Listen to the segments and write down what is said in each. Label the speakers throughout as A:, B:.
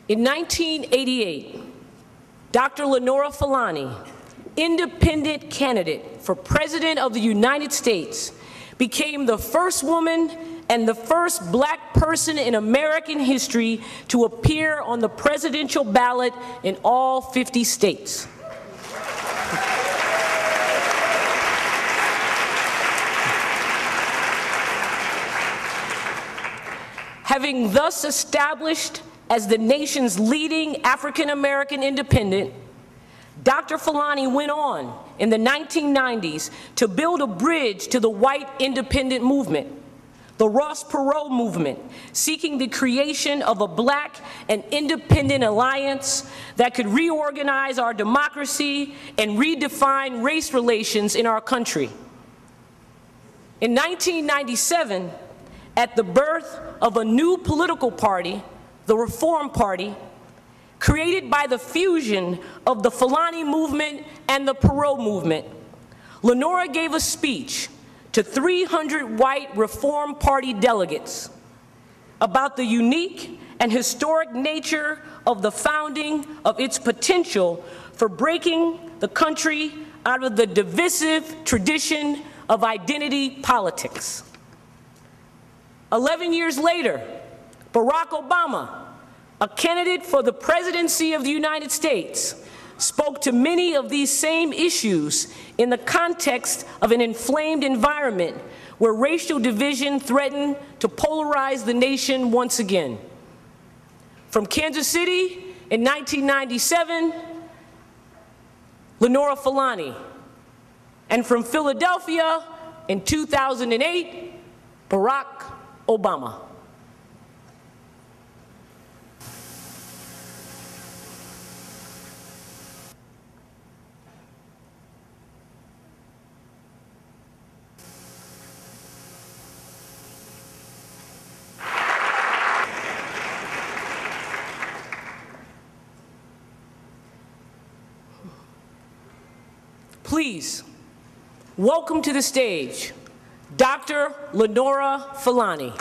A: In 1988, Dr. Lenora Fulani, independent candidate for President of the United States, became the first woman and the first Black person in American history to appear on the presidential ballot in all 50 states. Having thus established as the nation's leading African-American independent, Dr. Fulani went on in the 1990s to build a bridge to the white independent movement, the Ross Perot movement, seeking the creation of a Black and independent alliance that could reorganize our democracy and redefine race relations in our country. In 1997, at the birth of a new political party, the Reform Party, created by the fusion of the Fulani movement and the Perot movement, Lenora gave a speech to 300 white Reform Party delegates about the unique and historic nature of the founding of its potential for breaking the country out of the divisive tradition of identity politics. 11 years later, Barack Obama, a candidate for the presidency of the United States, spoke to many of these same issues in the context of an inflamed environment where racial division threatened to polarize the nation once again. From Kansas City in 1997, Lenora Fulani, and from Philadelphia in 2008, Barack Obama. Please, welcome to the stage, Dr. Lenora Fulani.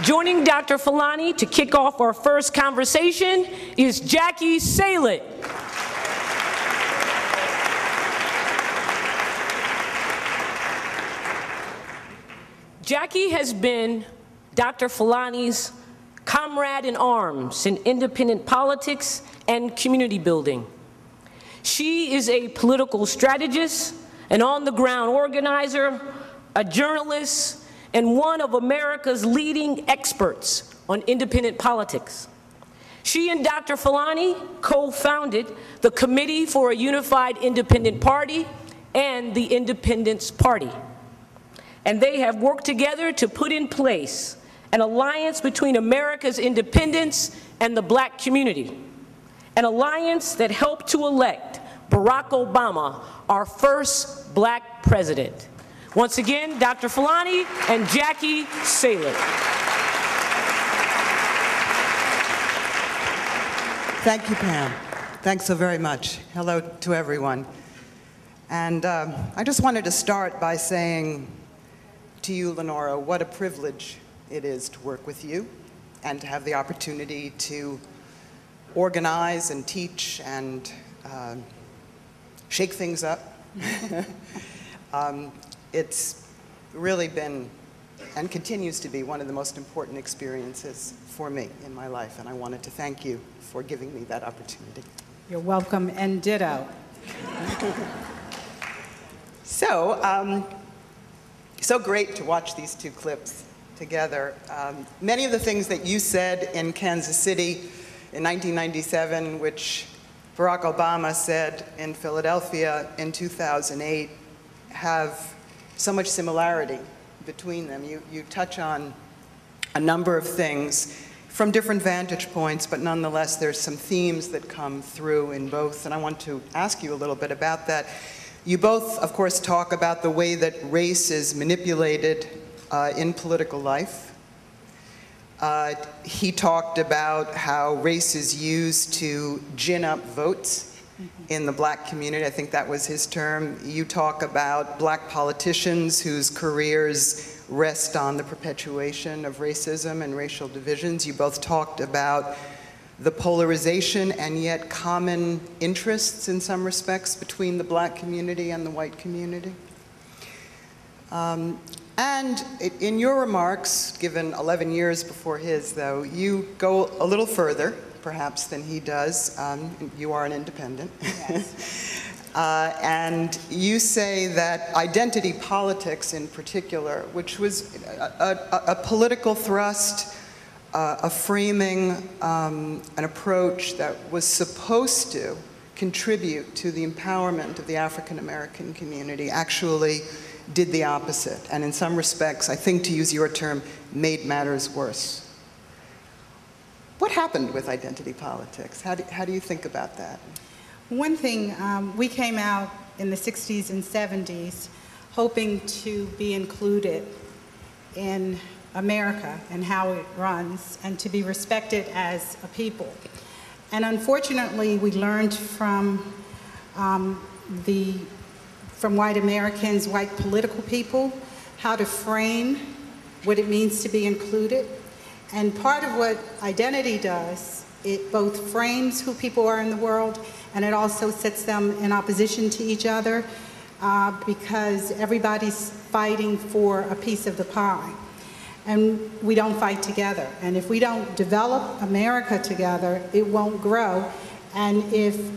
A: Joining Dr. Fulani to kick off our first conversation is Jacqueline Salit. Jackie has been Dr. Fulani's comrade in arms in independent politics and community building. She is a political strategist, an on-the-ground organizer, a journalist, and one of America's leading experts on independent politics. She and Dr. Fulani co-founded the Committee for a Unified Independent Party and the Independence Party. And they have worked together to put in place an alliance between America's independents and the Black community, an alliance that helped to elect Barack Obama, our first Black president. Once again, Dr. Fulani and Jacqueline Salit.
B: Thank you, Pam. Thanks so very much. Hello to everyone. And I just wanted to start by saying to you, Lenora, what a privilege it is to work with you and to have the opportunity to organize and teach and shake things up. It's really been and continues to be one of the most important experiences for me in my life, and I wanted to thank you for giving me that opportunity.
C: You're welcome, and ditto.
B: So great to watch these two clips together. Many of the things that you said in Kansas City in 1997, which Barack Obama said in Philadelphia in 2008, have so much similarity between them. You touch on a number of things from different vantage points, but nonetheless there's some themes that come through in both, and I want to ask you a little bit about that. You both, of course, talk about the way that race is manipulated in political life. He talked about how race is used to gin up votes in the black community. I think that was his term. You talk about black politicians whose careers rest on the perpetuation of racism and racial divisions. You both talked about the polarization and yet common interests in some respects between the black community and the white community. And in your remarks, given 11 years before his, though, you go a little further, perhaps, than he does. You are an independent. Yes. And you say that identity politics in particular, which was a political thrust, a framing, an approach that was supposed to contribute to the empowerment of the African American community, actually did the opposite, and in some respects, I think, to use your term, made matters worse. What happened with identity politics? How do you think about that?
C: One thing, we came out in the 60s and 70s hoping to be included in America and how it runs, and to be respected as a people. And unfortunately, we learned from white Americans, white political people, how to frame what it means to be included. And part of what identity does, it both frames who people are in the world, and it also sets them in opposition to each other, because everybody's fighting for a piece of the pie. And we don't fight together. And if we don't develop America together, it won't grow. And if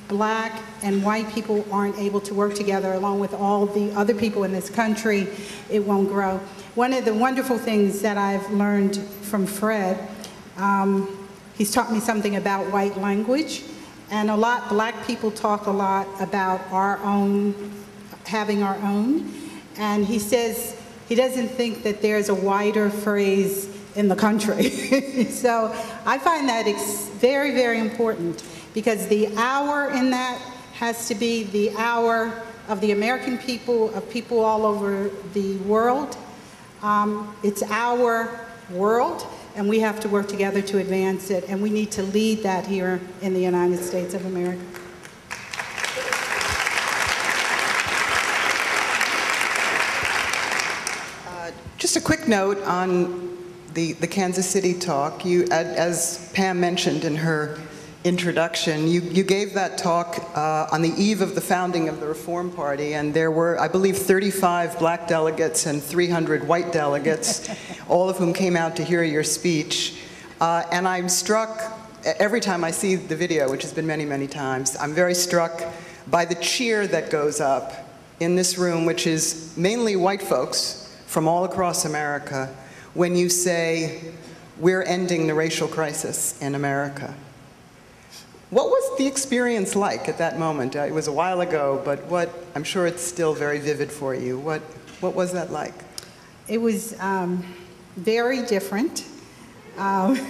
C: black and white people aren't able to work together along with all the other people in this country, it won't grow. One of the wonderful things that I've learned from Fred, he's taught me something about white language, and black people talk a lot about our own, having our own, and he says he doesn't think that there's a wider phrase in the country. So I find that very, very important, because the hour in that has to be the hour of the American people, of people all over the world. It's our world, and we have to work together to advance it, and we need to lead that here in the United States of America.
B: Just a quick note on the Kansas City talk. You, as Pam mentioned in her introduction, you gave that talk on the eve of the founding of the Reform Party, and there were, I believe, 35 black delegates and 300 white delegates, all of whom came out to hear your speech. And I'm struck, every time I see the video, which has been many, many times, I'm very struck by the cheer that goes up in this room, which is mainly white folks from all across America, when you say, we're ending the racial crisis in America. What was the experience like at that moment? It was a while ago, but I'm sure it's still very vivid for you. What was that like?
C: It was very different. And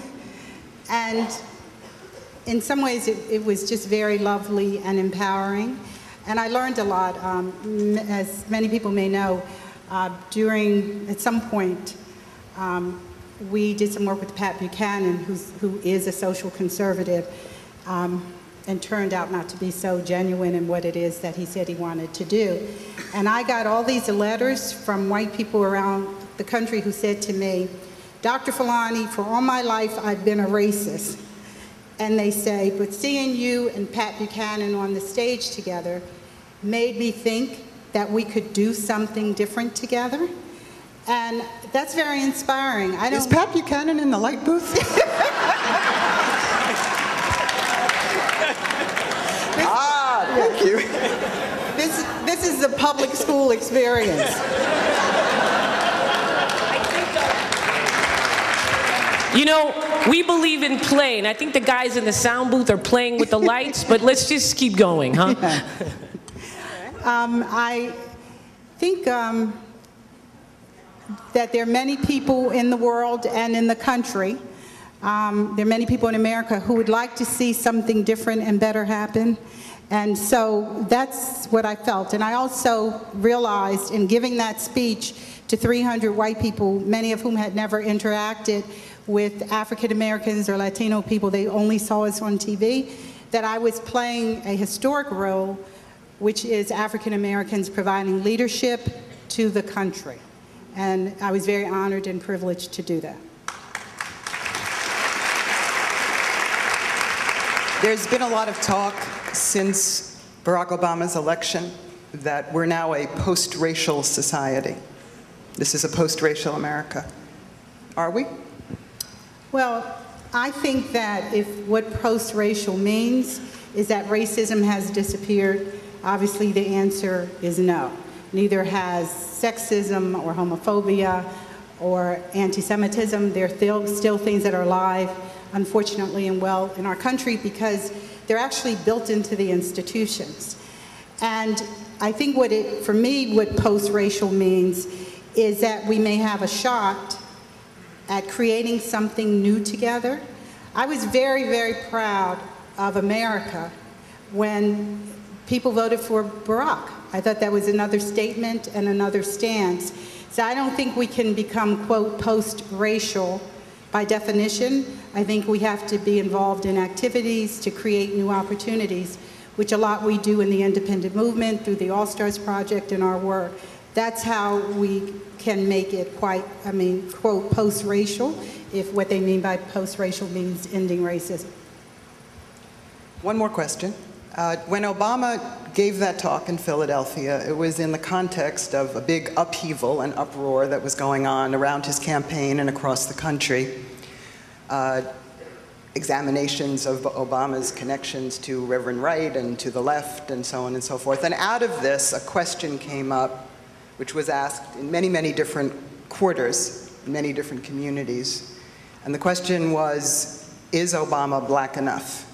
C: in some ways, it was just very lovely and empowering. And I learned a lot. As many people may know, at some point, we did some work with Pat Buchanan, who is a social conservative, and turned out not to be so genuine in what it is that he said he wanted to do. And I got all these letters from white people around the country who said to me, Dr. Fulani, for all my life I've been a racist. And they say, but seeing you and Pat Buchanan on the stage together made me think that we could do something different together. And that's very inspiring.
B: Is Pat Buchanan in the light booth? Thank you.
C: This is the public school experience.
A: You know, we believe in play, and I think the guys in the sound booth are playing with the lights, but let's just keep going, huh?
C: Yeah. I think that there are many people in the world and in the country, there are many people in America who would like to see something different and better happen. And so that's what I felt. And I also realized in giving that speech to 300 white people, many of whom had never interacted with African Americans or Latino people, they only saw us on TV, that I was playing a historic role, which is African Americans providing leadership to the country. And I was very honored and privileged to do that.
B: There's been a lot of talk since Barack Obama's election that we're now a post-racial society. This is a post-racial America. Are we?
C: Well, I think that if what post-racial means is that racism has disappeared, obviously the answer is no. Neither has sexism or homophobia or anti-Semitism. They're still things that are alive, unfortunately, and well in our country because they're actually built into the institutions. And I think for me, what post-racial means is that we may have a shot at creating something new together. I was very, very proud of America when people voted for Barack. I thought that was another statement and another stance. So I don't think we can become, quote, post-racial by definition. I think we have to be involved in activities to create new opportunities, which a lot we do in the independent movement through the All-Stars Project and our work. That's how we can make it quite, quote, post-racial, if what they mean by post-racial means ending racism.
B: One more question. When Obama gave that talk in Philadelphia, it was in the context of a big upheaval and uproar that was going on around his campaign and across the country. Examinations of Obama's connections to Reverend Wright and to the left and so on and so forth. And out of this, a question came up which was asked in many, many different quarters, in many different communities. And the question was, is Obama black enough?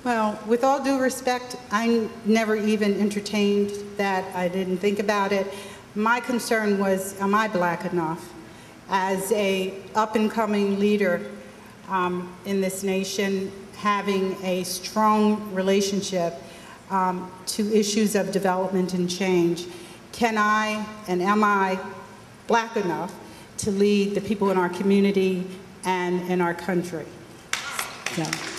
C: Well, with all due respect, I never even entertained that. I didn't think about it. My concern was, am I black enough? As a up-and-coming leader in this nation, having a strong relationship to issues of development and change, can I and am I black enough to lead the people in our community and in our country? So.